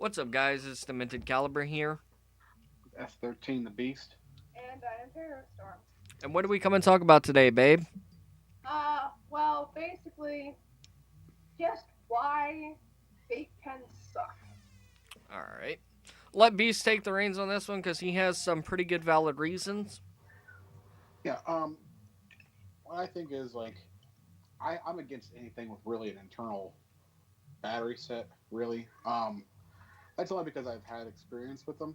What's up, guys? It's the Minted Caliber here. F-13 the Beast. And I am Storm. And what do we come and talk about today, babe? Well, basically, just why vape pens suck. Alright. Let Beast take the reins on this one because he has some pretty good valid reasons. Yeah, what I think is like I'm against anything with really an internal battery set, really. That's only because I've had experience with them.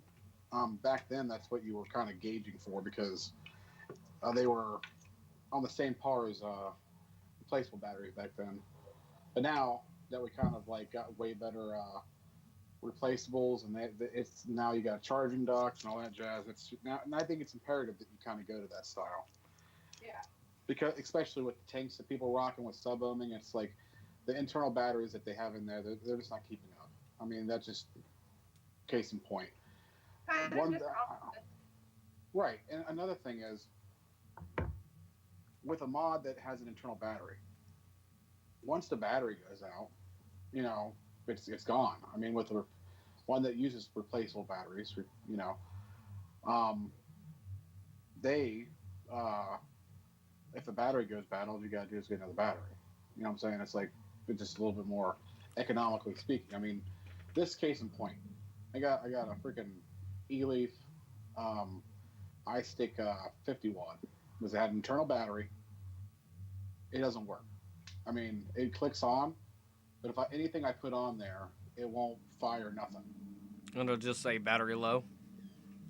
Back then, that's what you were kind of gauging for because they were on the same par as replaceable batteries back then. But now that we kind of like got way better replaceables, and it's now you got charging docks and all that jazz. It's now, and I think it's imperative that you kind of go to that style. Yeah. Because especially with the tanks that people rocking with sub ohming, it's like the internal batteries that they have in there, they're just not keeping up. I mean, that's just case in point. Kind of One, just opposite. right, and another thing is with a mod that has an internal battery. Once the battery goes out, you know, it's gone. I mean, with a one that uses replaceable batteries, um, they if the battery goes bad, all you gotta do is get another battery. You know what I'm saying? It's like it's just a little bit more economically speaking. I mean, this case in point, I got a freaking E-Leaf um, iStick 50 watt. Was had an internal battery. It doesn't work. I mean, it clicks on, but if anything I put on there, it won't fire nothing. And it'll just say battery low.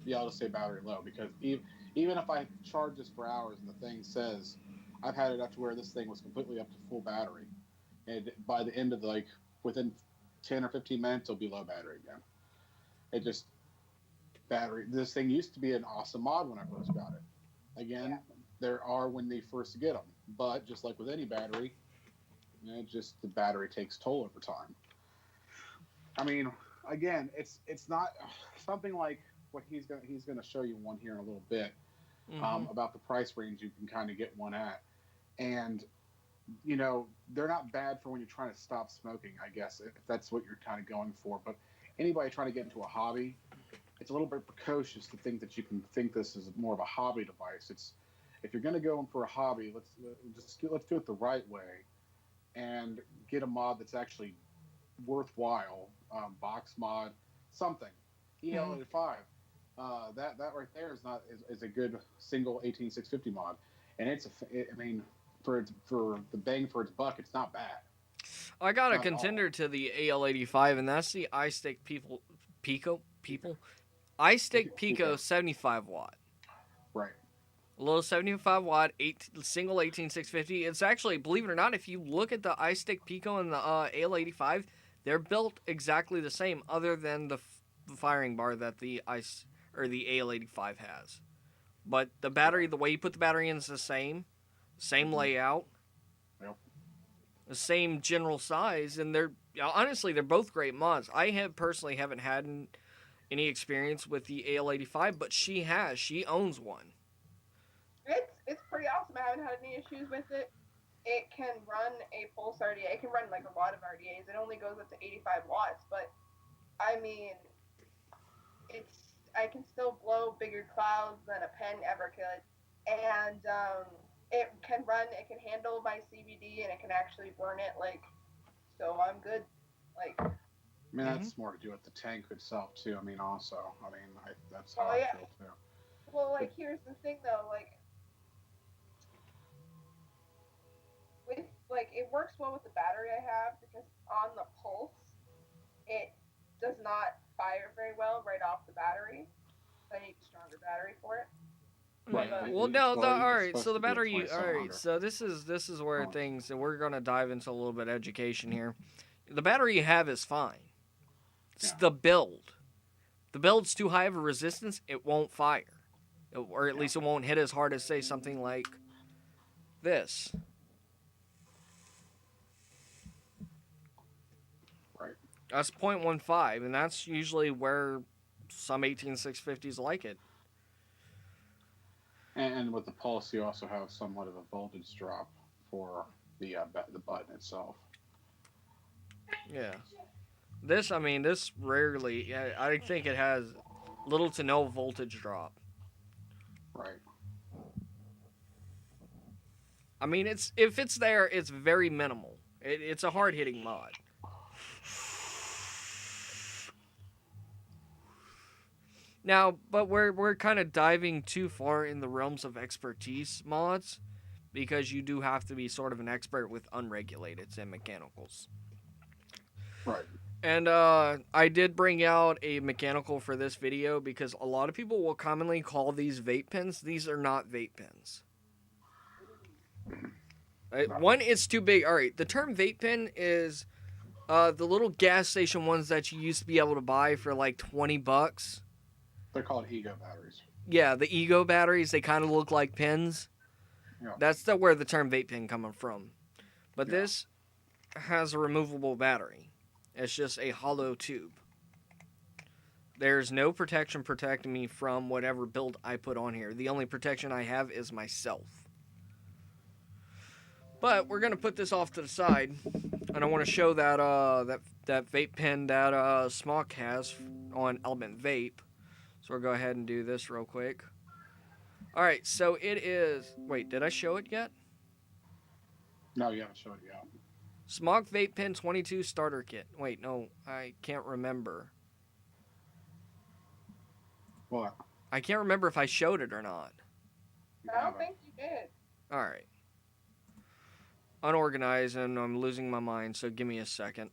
Yeah, I'll just say battery low because even if I charge this for hours and the thing says I've had it up to where this thing was completely up to full battery, and by the end of like within 10 or 15 minutes, it'll be low battery again. It just battery. This thing used to be an awesome mod when I first got it. Yeah. Again, there are when they first get them, but just like with any battery, just the battery takes toll over time. I mean, again, it's not something like what he's gonna show you one here in a little bit Mm-hmm. about the price range you can kind of get one at, and they're not bad for when you're trying to stop smoking. I guess if that's what you're kind of going for, but anybody trying to get into a hobby, it's a little bit precocious to think that you can think this is more of a hobby device. It's if you're going to go in for a hobby, let's do it the right way and get a mod that's actually worthwhile. Box mod, something. Mm-hmm. EL85. That right there is a good single 18650 mod, and I mean for the bang for its buck, it's not bad. I got a Not at all. contender to the AL85, and that's the iStick People? iStick Pico Pico. 75 watt. Right. A little 75 watt, single 18650. It's actually, believe it or not, if you look at the iStick Pico and the AL85, they're built exactly the same, other than the firing bar that the ice or the AL85 has. But the battery, Right. the way you put the battery in is the same Mm-hmm. layout, Yep. the same general size, and they're honestly they're both great mods. I have personally haven't had any experience with the AL85, but she has. She owns one. It's pretty awesome. I haven't had any issues with it. It can run a pulse RDA. It can run like a lot of RDAs. It only goes up to 85 watts, but I mean, I can still blow bigger clouds than a pen ever could, and it can run. It can handle my CBD, and it can actually burn it. Like, so I'm good. Like, I mean, Mm-hmm. that's more to do with the tank itself too. I mean, also, that's how well, I yeah. feel too. Well, But like here's the thing though. With it works well with the battery I have because on the pulse it does not fire very well right off the battery. So I need a stronger battery for it. right, Yeah. But Well, no. All it's right. So supposed the to be a battery. All right. 2700. So this is where Oh, things, and we're gonna dive into a little bit of education here. The battery you have is fine. It's yeah, the build. The build's too high of a resistance. It won't fire, or at yeah, least it won't hit as hard as say something like this. right. That's 0.15, and that's usually where some 18650s like it. And with the pulse, you also have somewhat of a voltage drop for the button itself. Yeah. This rarely. Yeah, I think it has little to no voltage drop. Right. I mean, it's if it's there, it's very minimal. It's a hard hitting mod. Now, but we're kind of diving too far in the realms of expertise mods because you do have to be sort of an expert with unregulated and mechanicals. Right. And I did bring out a mechanical for this video because a lot of people will commonly call these vape pens. These are not vape pens. One, it's too big. All right, the term vape pen is the little gas station ones that you used to be able to buy for like $20. They're called ego batteries. Yeah, the ego batteries. They kind of look like pens. Yeah. That's where the term vape pen coming from. But Yeah. this has a removable battery. It's just a hollow tube. There's no protection protecting me from whatever build I put on here. The only protection I have is myself. But we're gonna put this off to the side, and I want to show that that vape pen that Smock has on Element Vape. So we'll go ahead and do this real quick. All right, so it is. Wait, did I show it yet? No, you haven't showed it yet. Smog Vape Pen 22 Starter Kit. Wait, no, I can't remember. What? I can't remember if I showed it or not. You I don't haven't. think you did. All right. Unorganized, and I'm losing my mind, so give me a second.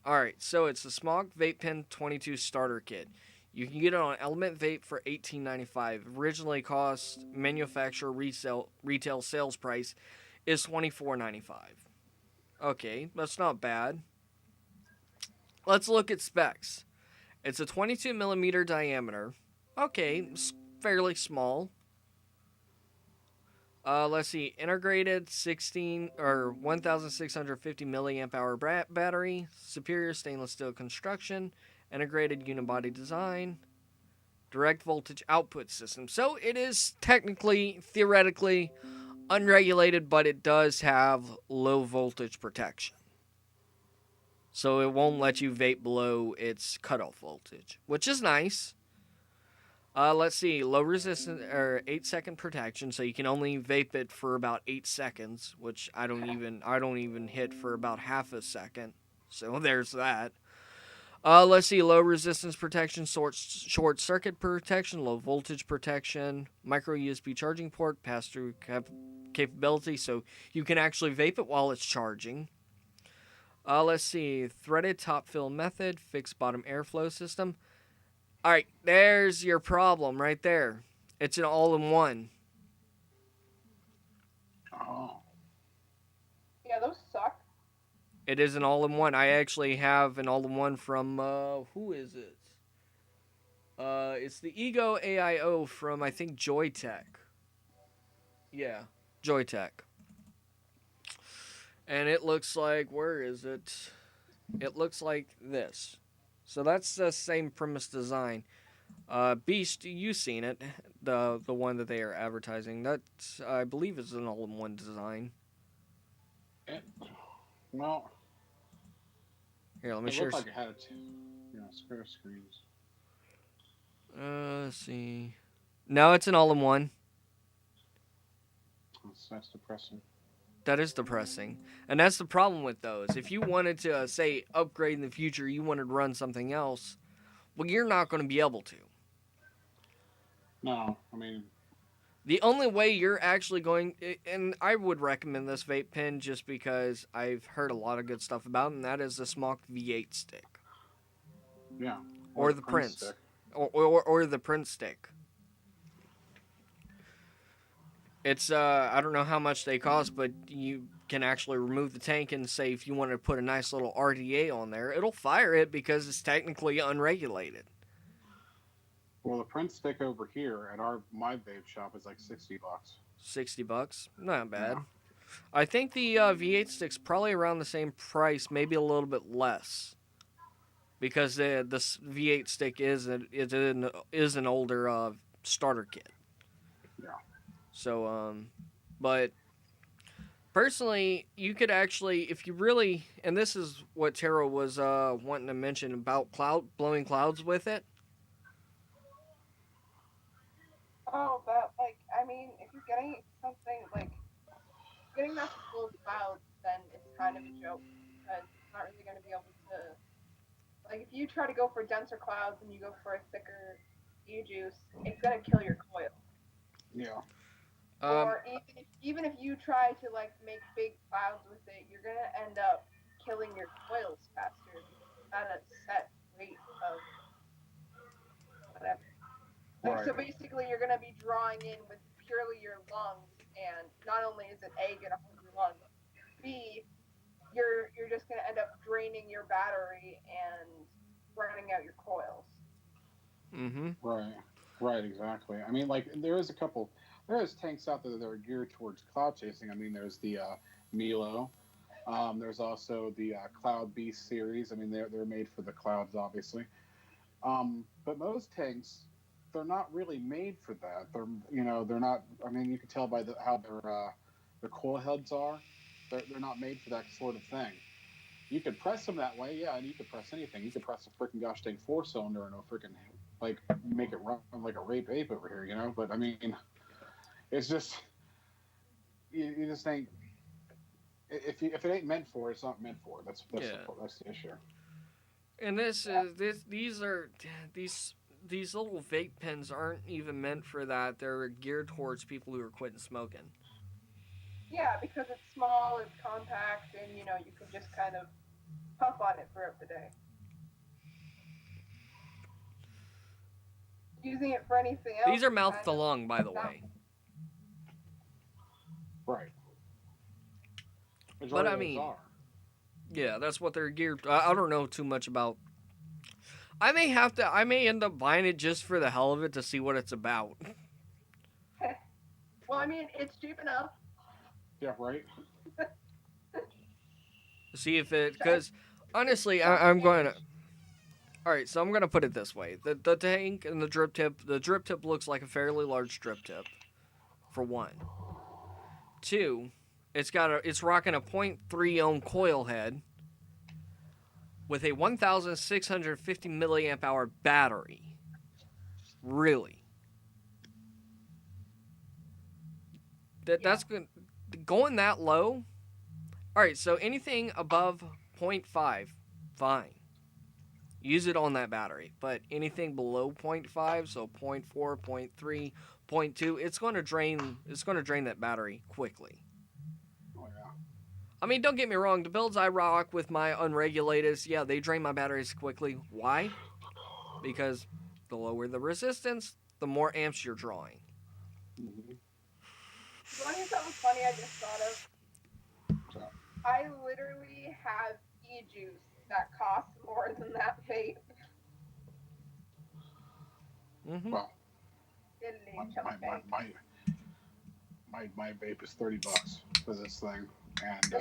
All right, so it's the Smog Vape Pen 22 Starter Kit. You can get it on Element Vape for $18.95. Originally cost manufacturer retail sales price is $24.95. Okay, that's not bad. Let's look at specs. It's a 22 millimeter diameter. Okay, it's fairly small. Let's see, integrated 1650 milliamp hour battery, superior stainless steel construction, integrated unibody design, direct voltage output system. So it is technically, theoretically, unregulated, but it does have low voltage protection. So it won't let you vape below its cutoff voltage, which is nice. Let's see, low resistance or 8-second protection, so you can only vape it for about 8 seconds, which I don't even hit for about half a second. So there's that. Let's see, low resistance protection, short circuit protection, low voltage protection, micro USB charging port, pass through capability, so you can actually vape it while it's charging. Let's see, threaded top fill method, fixed bottom airflow system. All right, there's your problem right there. It's an all-in-one. Oh. Yeah, those suck. It is an all-in-one. I actually have an all-in-one from, who is it? It's the Ego AIO from, I think, Joytech. Yeah, Joytech. And it looks like, where is it? It looks like this. So that's the same premise design. Beast, you've seen it. The one that they are advertising. That's, I believe, is an all-in-one design. Well, Here, let me it share. looked like it had square screens. Let's see. No, it's an all-in-one. That's depressing. That is depressing. And that's the problem with those. If you wanted to, say, upgrade in the future, you wanted to run something else, well, you're not going to be able to. No, I mean... The only way you're actually going... And I would recommend this vape pen just because I've heard a lot of good stuff about it, and that is the Smock V8 stick. Yeah. Or the Prince. Stick. Or the Prince stick. It's, I don't know how much they cost, but you can actually remove the tank and say if you want to put a nice little RDA on there, it'll fire it because it's technically unregulated. Well, the Prince stick over here at my vape shop is like $60. $60? Not bad. Yeah. I think the V8 stick's probably around the same price, maybe a little bit less. Because this V8 stick is an older starter kit. Yeah. So, but Personally, you could actually, if you really, and this is what Tara was wanting to mention about blowing clouds with it. Oh, but like, I mean, if you're getting something like getting that to blow clouds, then it's kind of a joke because it's not really going to be able to. Like, if you try to go for denser clouds and you go for a thicker juice, it's going to kill your coil. Yeah. Um, Or even if you try to like make big clouds with it, you're going to end up killing your coils faster because it's at a set rate of whatever. Like, Right. so basically, you're going to be drawing in with purely your lungs, and not only is it A, going to harm your lungs, B, you're just going to end up draining your battery and running out your coils. mm-hmm. Right. Right. Exactly. I mean, like there is a couple. There is tanks out there that are geared towards cloud chasing. I mean, there's the Milo. There's also the Cloud Beast series. I mean, they're made for the clouds, obviously. But most tanks, they're not really made for that. They're not. I mean, you can tell by how their coil heads are. They're not made for that sort of thing. You could press them that way, yeah, and you could press anything. You could press a freaking gosh dang four cylinder and a freaking like make it run like a vape over here, you know. But I mean, it's just you just think if it ain't meant for it, it's not meant for it. Yeah. That's the issue. And this Yeah, is this. These are these these little vape pens aren't even meant for that. They're geared towards people who are quitting smoking. yeah, because it's small, it's compact, and you can just kind of puff on it throughout the day. Using it for anything else These are is mouth kind to of lung, by the not. way. Right. But Majority I of those mean, are. yeah, that's what they're geared. I don't know too much about. I may have to. I may end up buying it just for the hell of it to see what it's about. Well, I mean, it's cheap enough. Yeah. Right. See if it. I Because honestly, shop I'm going to. damage. All right, so I'm gonna put it this way: the tank and the drip tip. The drip tip looks like a fairly large drip tip. For one, two, it's rocking a .3 ohm coil head with a 1,650 milliamp hour battery. Really, Yeah. that's good. Going that low. All right, so anything above zero point 0.5, fine. Use it on that battery. But anything below zero point 0.5, so zero point 0.4, zero point 0.3, zero point 0.2, it's going to drain that battery quickly. Oh yeah. I mean, don't get me wrong, the builds I rock with my unregulated, yeah, they drain my batteries quickly. Why? Because the lower the resistance, the more amps you're drawing. Mm-hmm. You want to hear something funny I just thought of? So I literally have e-juice that costs more than that vape. Mm-hmm. well, Literally, my chump my my bag. my, my vape is $30 for this thing, and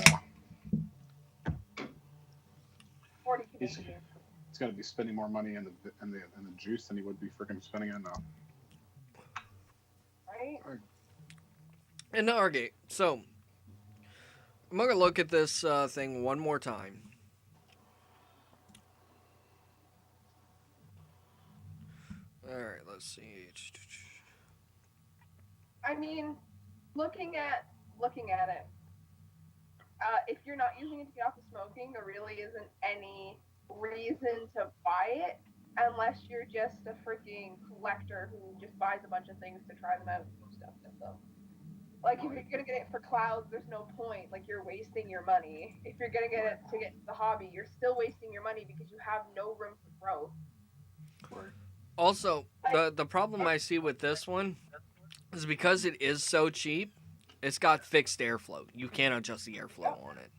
40 he's Canadian. he's got to be spending more money in the juice than he would be freaking spending in Right? And now, okay, so I'm going to look at this thing one more time. All right, let's see. I mean, looking at it, if you're not using it to get off of smoking, there really isn't any reason to buy it unless you're just a freaking collector who just buys a bunch of things to try them out and do stuff with them. Like if you're gonna get it for clouds, there's no point. Like you're wasting your money. If you're gonna get it to get the hobby, you're still wasting your money because you have no room for growth. Right. Also, Like, the problem I see with this one is because it is so cheap, it's got fixed airflow. You can't adjust the airflow on it.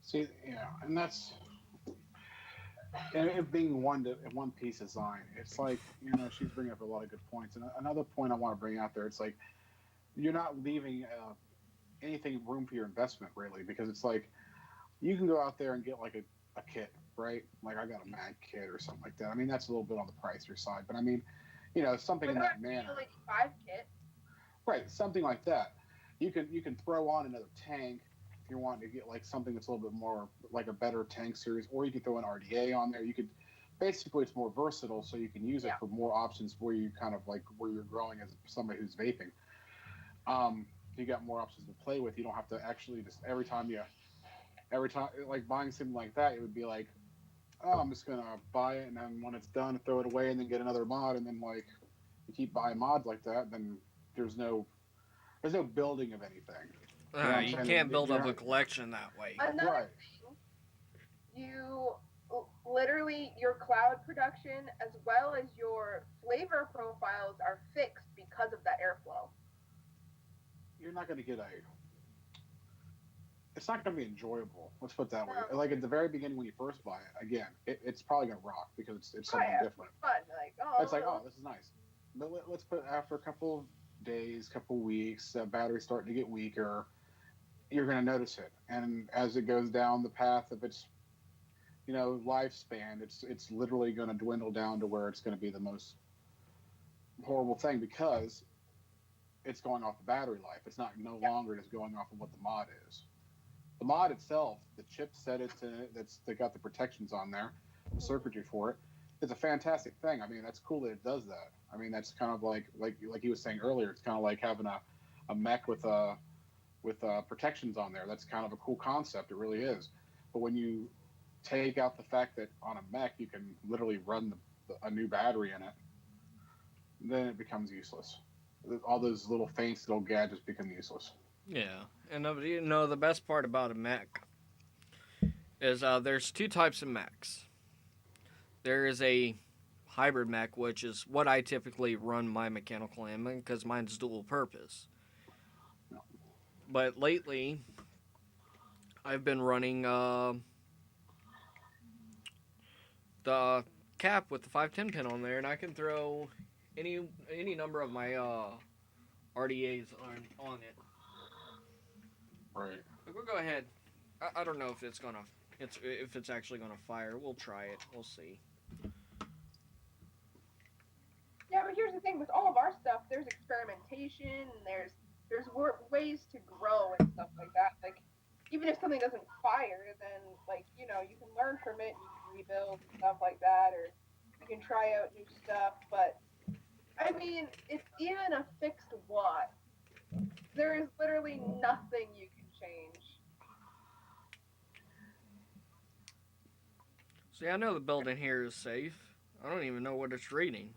See, yeah, and that's and it being one piece design. It's like she's bringing up a lot of good points. And another point I want to bring out there, it's like you're not leaving anything room for your investment really, because it's like you can go out there and get like a kit, right? Like I got a mag kit or something like that. I mean, that's a little bit on the pricier side, but I mean, something like in our that manner, Steel 85 kit. right? Something like that. You can throw on another tank if you want to get like something that's a little bit more like a better tank series, or you could throw an RDA on there. You could basically it's more versatile, so you can use it Yeah. for more options where you kind of like where you're growing as somebody who's vaping. Um, you got more options to play with. You don't have to actually just every time like buying something like that, it would be like, oh, I'm just gonna buy it and then when it's done, throw it away and then get another mod and then like you keep buying mods like that, then there's no there's no building of anything. You know what I'm You saying? can't build You're up not a collection that way. Another right. thing, you literally your cloud production as well as your flavor profiles are fixed because of that airflow. You're not gonna get a. It's not gonna be enjoyable. Let's put it that way. No. Like at the very beginning when you first buy it, again, it's probably gonna rock because it's Oh something yeah, different. it's fun. Like, It's like, oh, oh, this is nice. But let's put after a couple of days, couple of weeks, battery's starting to get weaker. You're gonna notice it, and as it goes down the path of its lifespan, it's literally going to dwindle down to where it's going to be the most horrible thing because it's going off the battery life. It's not no yeah. longer just going off of what the mod is. The mod itself, the chipset it's in it, that's they got the protections on there, the circuitry for it. It's a fantastic thing. I mean, that's cool that it does that. I mean, that's kind of like he was saying earlier. It's kind of like having a mech with protections on there. That's kind of a cool concept. It really is. But when you take out the fact that on a mech you can literally run a new battery in it, then it becomes useless. All those little fancy little gadgets become useless. Yeah, and the best part about a mech is there's two types of mechs. There is a hybrid mech, which is what I typically run my mechanical ammo because mine's dual purpose. No. But lately, I've been running the cap with the 510 pin on there, and I can throw any number of my RDAs on it. Right. But we'll go ahead. I don't know if if it's actually gonna fire. We'll try it. We'll see. Yeah, but here's the thing: with all of our stuff, there's experimentation, and there's ways to grow and stuff like that. Like, even if something doesn't fire, then like you can learn from it, and you can rebuild and stuff like that, or you can try out new stuff. But I mean, it's even a fixed watt. There is literally nothing you can change. See, I know the building here is safe. I don't even know what it's reading.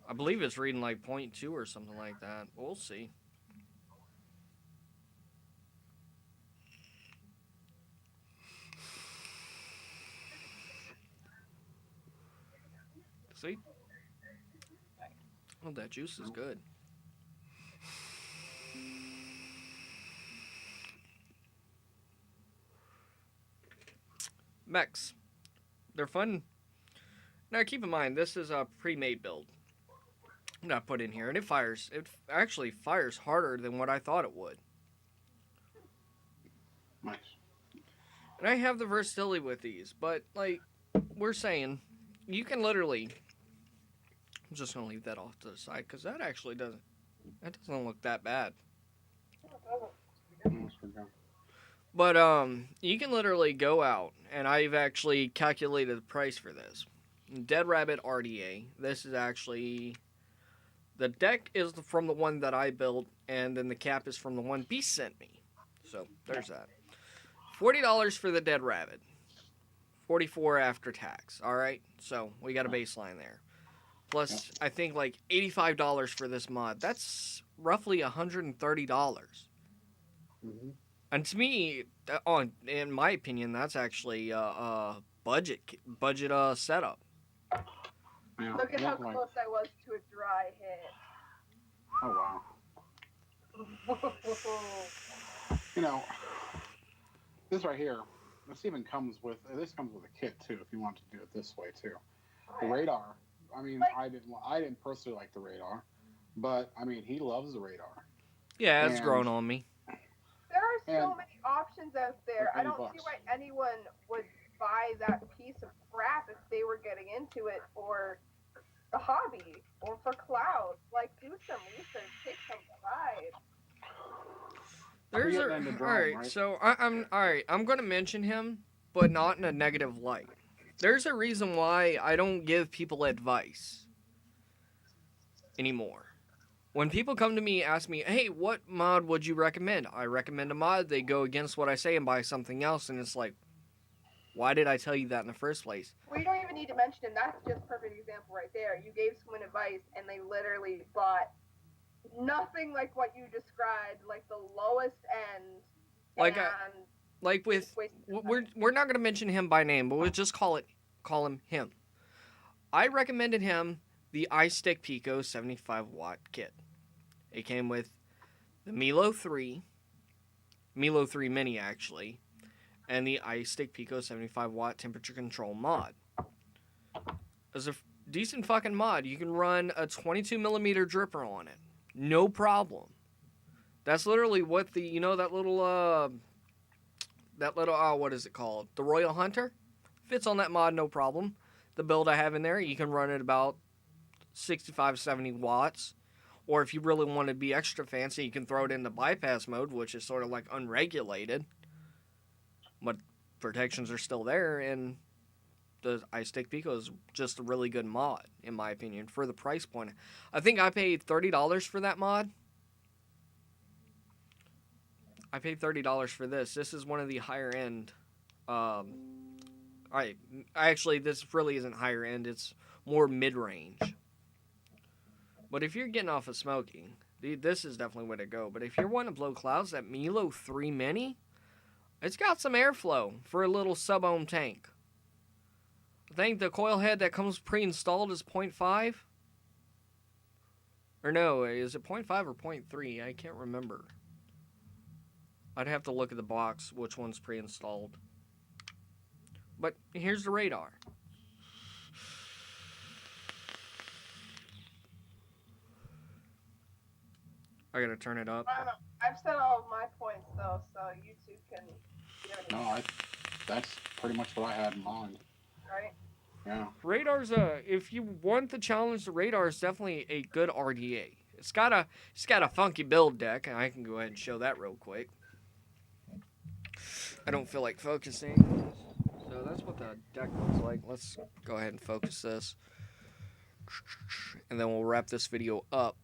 I believe it's reading like point 0.2 or something like that. We'll see. See? Oh, that juice is good. Mechs. They're fun. Now, keep in mind, this is a pre-made build. I'm not put in here, and it fires. It actually fires harder than what I thought it would. Nice. And I have the versatility with these, but like we're saying, you can literally. I'm just gonna leave that off to the side because that actually doesn't. That doesn't look that bad. But you can literally go out, and I've actually calculated the price for this. Dead Rabbit RDA. This is actually the deck is from the one that I built, and then the cap is from the one Beast sent me. So there's that. $40 for the Dead Rabbit. 44 after tax. All right, so we got a baseline there. Plus, I think like $85 for this mod. That's roughly $130. Mm-hmm. And to me, in my opinion, that's actually a budget setup. Yeah. Look at how Like, close I was to a dry hit. oh wow. You know, this right here. This comes with a kit too. If you want to do it this way too. The radar. I mean, Like, I didn't personally like the radar, but I mean, he loves the radar. Yeah, it's And grown on me. there are and so many options out there. for I 80 don't see bucks. why anyone would buy that piece of crap if they were getting into it for the hobby or for cloud. Like, do some research, take some pride. There's We're a getting into all drone, right. right? So I'm all right. I'm gonna mention him, but not in a negative light. There's a reason why I don't give people advice anymore. When people come to me, ask me, "Hey, what mod would you recommend?" I recommend a mod. They go against what I say and buy something else, and it's like, why did I tell you that in the first place? Well, you don't even need to mention him. That's just perfect example right there. You gave someone advice, and they literally bought nothing like what you described, like the lowest end, Like, and like with we're not gonna mention him by name, but we'll just call him him. I recommended him the iStick Pico 75-watt kit. It came with the Milo 3 Mini actually, and the iStick Pico 75-watt temperature control mod. It's a decent fucking mod. You can run a 22 millimeter dripper on it, no problem. That's literally what the that little what is it called? The Royal Hunter fits on that mod, no problem. The build I have in there, you can run it about 65, 70 watts. Or if you really want to be extra fancy, you can throw it into bypass mode, which is sort of like unregulated. But protections are still there, and the iStick Pico is just a really good mod, in my opinion, for the price point. I think I paid $30 for that mod. I paid $30 for this. This is one of the higher end. Actually, this really isn't higher end. It's more mid range. But if you're getting off of smoking, this is definitely where to go. But if you're wanting to blow clouds, that Milo 3 Mini, it's got some airflow for a little sub-ohm tank. I think the coil head that comes pre-installed is 0.5. Or no, is it 0.5 or 0.3? I can't remember. I'd have to look at the box, which one's pre-installed. But here's the radar. I gotta turn it up. I don't know. I've said all of my points though, so you two can. No, that's pretty much what I had in mind. Right. Yeah. Radar's if you want the challenge, the radar is definitely a good RDA. It's got a funky build deck, and I can go ahead and show that real quick. I don't feel like focusing. So that's what the deck looks like. Let's go ahead and focus this. And then we'll wrap this video up.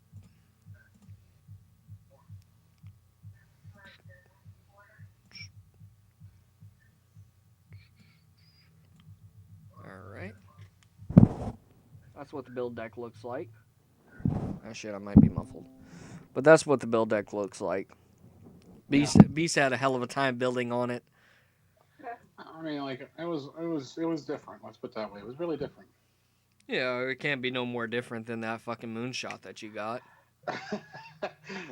Alright. That's what the build deck looks like. Oh shit, I might be muffled. But that's what the build deck looks like. Beast had a hell of a time building on it. I mean, like it was different. Let's put it that way. It was really different. Yeah, it can't be no more different than that fucking moonshot that you got.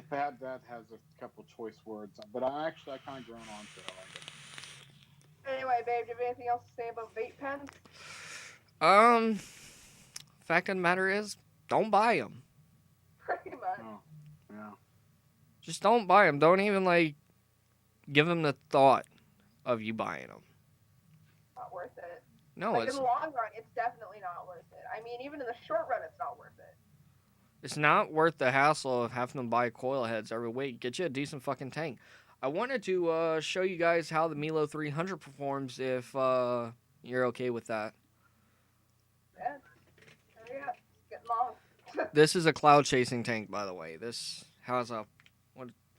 that has a couple choice words, but I kind of grown on to it. I like it. Anyway, babe, do you have anything else to say about vape pens? Fact of the matter is, don't buy them. Pretty much. Oh, yeah. Just don't buy them. Don't even give them the thought of you buying them. Not worth it. No, in the long run, it's definitely not worth it. I mean, even in the short run, it's not worth it. It's not worth the hassle of having to buy coil heads every week. Get you a decent fucking tank. I wanted to show you guys how the Milo 300 performs if you're okay with that. Yeah. Hurry up. It's getting long. This is a cloud chasing tank, by the way. This has a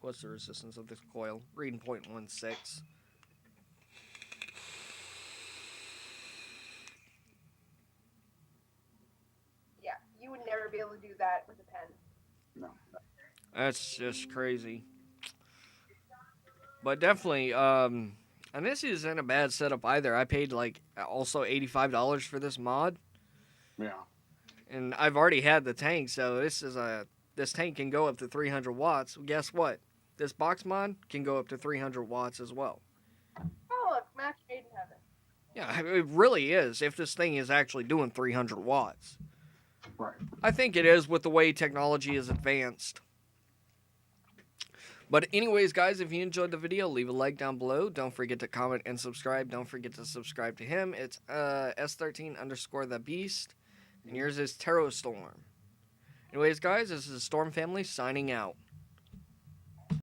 what's the resistance of this coil? Reading 0.16. Yeah, you would never be able to do that with a pen. No. That's just crazy. But definitely, and this isn't a bad setup either. I paid also $85 for this mod. Yeah. And I've already had the tank, so this tank can go up to 300 watts. Guess what? This box mod can go up to 300 watts as well. Oh, look, match made in heaven. Yeah, it really is. If this thing is actually doing 300 watts. Right. I think it is with the way technology is advanced. But anyways, guys, if you enjoyed the video, leave a like down below. Don't forget to comment and subscribe. Don't forget to subscribe to him. It's S13_the_beast. And yours is Terror Storm. Anyways, guys, this is the Storm family signing out.